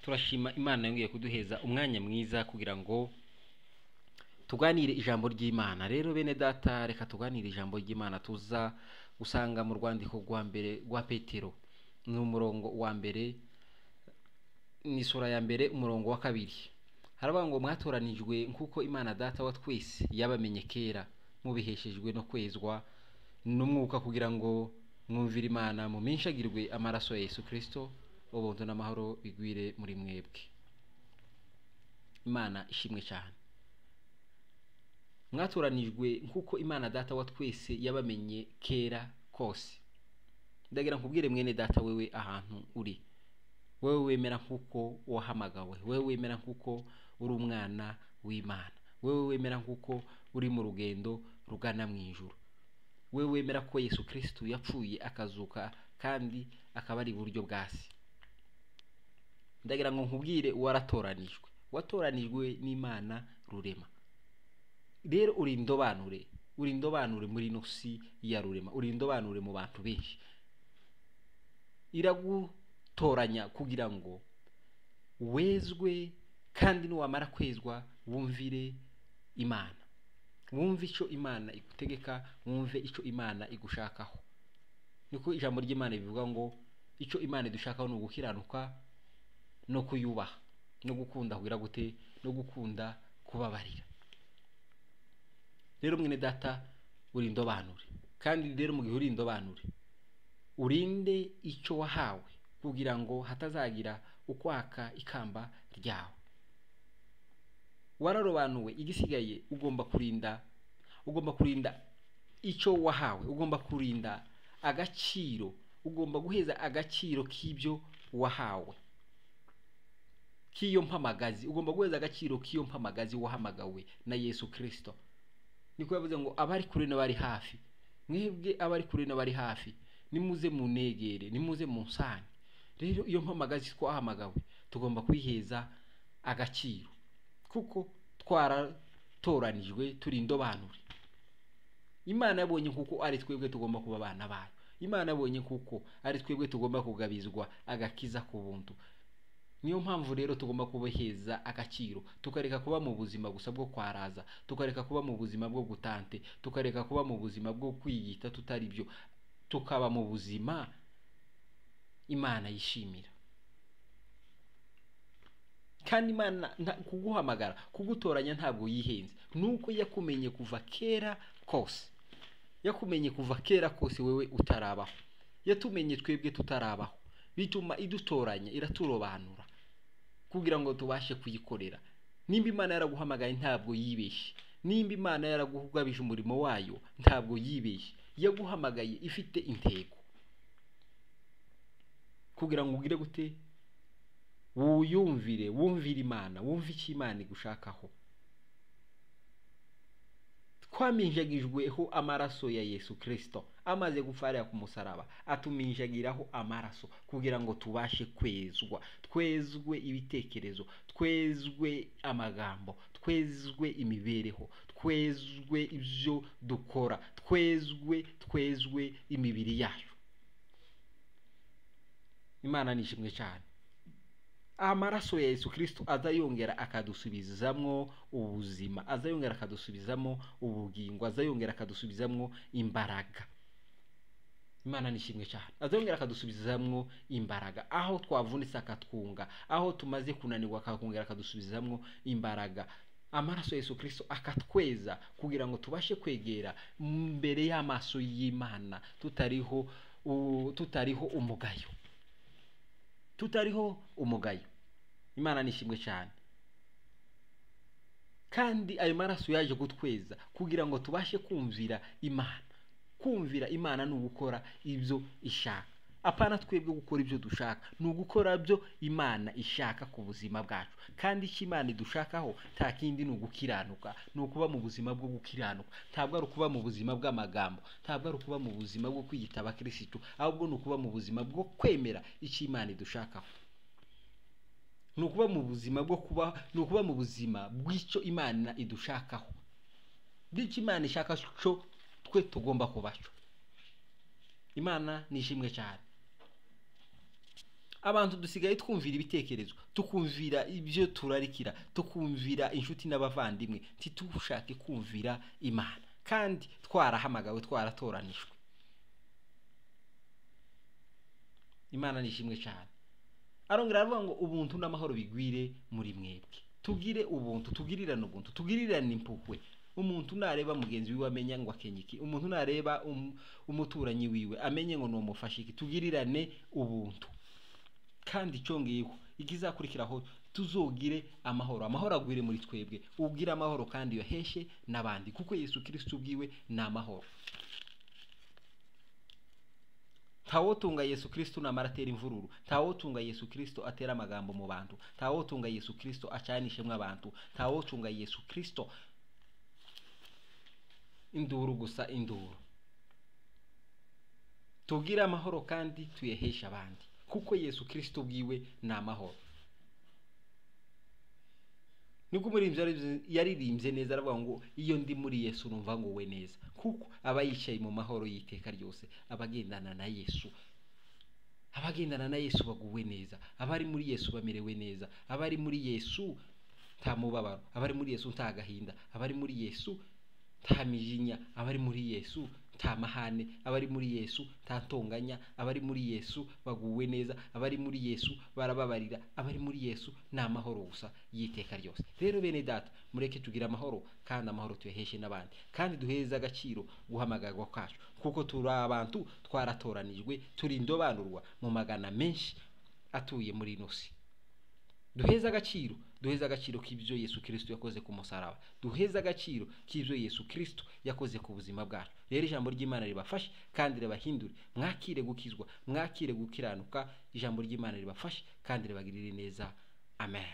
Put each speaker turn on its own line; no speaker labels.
turashima Imana yongeye kuduheza umwanya mwiza kugira ngo tuganire ijambo ry'Imana. Rero bene data, reka tuganire ijambo ry'Imana tuza gusanga mu rwandiko rwa mbere rwa Petero, ni umurongo wa mbere, ni sura ya mbere umurongo wa kabiri. Haravuga ngo mwatoranijwe nkuko Imana data wa twese yabamenye kera, mubiheshejwe no kwezwa n'umwuka kugira ngo mwumvire Imana muminshagirwe amaraso ya Yesu Kristo, ubuntu n'amahoro bigwire muri mwebwe. Imana ishimwe cyane. Mwatoranijwe nkuko Imana data wa twese yabamenye kera kose. Ndagira nkubwire mwene data, wewe ahantu uri, wewe wemera nkuko wahamagawe, wewe wemera nkuko uri umwana w'Imana, wewe wemera nkuko uri mu rugendo rugana mu ijuru, wewe wemera ko Yesu Kristo yapfuye akazuka kandi akaba ari iburyo bwasi. Ndagira ngo nkubwire waratoranijwe, watoranijwe n'Imana rurema. Rero uri indobanure muri nosi ya rurema, uri indobanure mu bantu benshi. Iragutoranya kugira ngo wezwe, kandi nuwamara kwezwa wumvire Imana, wumve icyo Imana igutegeka, wumve icyo Imana igushakaho. Niko ijambo ry'Imana bivuga ngo icyo Imana idushakaho ni ugukiranuka no kuyubaha no gukunda kugira gute, no gukunda kubabarira. Rero mwene data, uri indobanure, kandi rero mu gihe uri indobanure urinde icyo wahawe kugira ngo hatazagira ukwaka ikamba ryawe. Wararobanuwe, igisigaye ugomba kurinda icyo wahawe, ugomba kurinda agaciro, ugomba guheza agaciro k'ibyo wahawe, k'iyo mpamagazi, ugomba guheza agaciro k'iyo mpamagazi wahamagawe na Yesu Kristo. Niko yavuze ngo abari kure n'abari hafi, mwebwe abari kure n'abari hafi, nimuze munegere, nimuze munsane. Rero iyo mpamagazi twahamagawe tugomba kwiheza agaciro, kuko twaratoranijwe, turi indobanure. Imana yabonye kuko ari twebwe tugomba kuba abana bayo. Imana yabonye kuko ari twebwe tugomba kugabizwa agakiza ku buntu. Niyo mpamvu rero tugomba kubaheza agaciro, tukareka kuba mu buzima gusa bwo kwaraza, tukareka kuba mu buzima bwo gutante, tukareka kuba mu buzima bwo kwiyita tutari byo, tukaba mu buzima Imana yishimira. Kandi Imana kuguhamagara, kugutoranya ntabwo yihenze, nuko yakumenye kuva kera kose. Yakumenye kuva kera kose wewe utarabaho, yatumenye twebwe tutarabaho, bituma idutoranya, iraturobanura kugira ngo tubashe kuyikorera. Nimba Imana yaraguhamagaye ntabwo yibeshye, nimba Imana yaragugabije umurimo wayo ntabwo yibeshye. Yaguhamagaye ifite intego kugira ngo ugire gute, wumvire Imana, wumve icyo Imana igushakaho. Twaminjagijweho amaraso ya Yesu Kristo, amaze gupfira ku musaraba atuminjagiraho amaraso kugira ngo tubashe kwezwa, twezwe ibitekerezo, twezwe amagambo, twezwe imibereho, twezwe ibyo dukora, twezwe imibiri yacu. Imana nishimwe cyane. Amaraso ya Yesu Kristo azayongera akadusubizamwo ubuzima, azayongera akadusubizamo ubugingo, azayongera akadusubizamwo imbaraga. Imana nishimwe cyane. Azayongera akadusubizamwo imbaraga, aho twavunitse akatwunga, aho tumaze kunanirwa akongera akadusubizamwo imbaraga. Amaraso ya Yesu Kristo akatweza kugira ngo tubashe kwegera mbere y'amaso y'Imana tutariho umugayo. Imana nishimwe cyane. Kandi ayo maraso yaje gutweza kugira ngo tubashe kumvira Imana. Kumvira Imana ni ugukora ibyo ishaka, apana twebwe gukora ibyo dushaka, ni ugukora byo Imana ishaka ku buzima bwacu. Kandi icyo Imana idushakaho nta kindi ni ugukiranuka, ni ukuba mu buzima bwo gukiranuka. Ntabwo ari ukuba mu buzima bw'amagambo, ntabwo ari ukuba mu buzima bwo kwiyita abakirisitu, ahubwo ni ukuba mu buzima bwo kwemera icyo Imana idushakaho, ni ukuba mu buzima bw'icyo Imana idushakaho, bw'icyo Imana ishaka cyo twe tugomba kuba cyo. Imana nishimwe cyane. abantu dusigaye twumvira ibitekerezo, tukumvira ibyo turarikira, tukumvira inshuti n'abavandimwe, ntitushake kumvira Imana, kandi twarahamagawe, twaratoranijwe. Imana nishimwe cyane. Arongera aravuga ngo ubuntu n'amahoro bigwire muri mwebwe. Tugire ubuntu, tugirirane ubuntu, tugirirane impuhwe. Umuntu nareba mugenzi wiwe amenya ngo akenyiki, umuntu nareba umuturanyi wiwe amenye ngo nomufashe iki. Tugirirane ubuntu. Kandi cyongeyeho ikizakurikiraho tuzogire amahoro. Amahoro agwire muri twebwe. Ugira amahoro kandi yoheshe nabandi, kuko Yesu Kristo ubwiwe na amahoro. Tawotunga Yesu Kristo namara atera imvururu, tawotunga Yesu Kristo atera amagambo mu bantu, tawotunga Yesu Kristo acanishemwe abantu, tawotunga Yesu Kristo induru gusa induru. Tugira amahoro kandi tuyehesha abandi, kuko Yesu Kristo ubwiwe na amahoro. Niko umuririmbyi yaririmbye neza aravuga ngo iyo ndi muri Yesu numva ngo we neza, kuko aba yicaye mu mahoro y'iteka ryose, abagendana na Yesu. Abagendana na Yesu baguwe neza, abari muri Yesu bamerewe neza, abari muri Yesu nta mubabaro, abari muri Yesu nta gahinda, abari muri Yesu nta mijinya, abari muri Yesu nta mahane, abari muri Yesu nta ntonganya, abari muri Yesu baguwe neza, abari muri Yesu barababarira, abari muri Yesu ni amahoro gusa y'iteka ryose. Rero bene data, mureke tugira amahoro, kandi amahoro tuyaheshe n'abandi, kandi duheze agaciro guhamagarwa kwacu, kuko turi abantu twaratoranijwe, turi indobanurwa mu magana menshi atuye muri ino si. Duheze agaciro k'ibyo Yesu Kristo yakoze ku musaraba, duheze agaciro k'ibyo Yesu Kristo yakoze ku buzima bwacu. Rero ijambo ry'Imana ribafashe kandi ribahindure, mwakire gukizwa, mwakire gukiranuka. Ijambo ry'Imana ribafashe kandi ribagirire neza. Amen.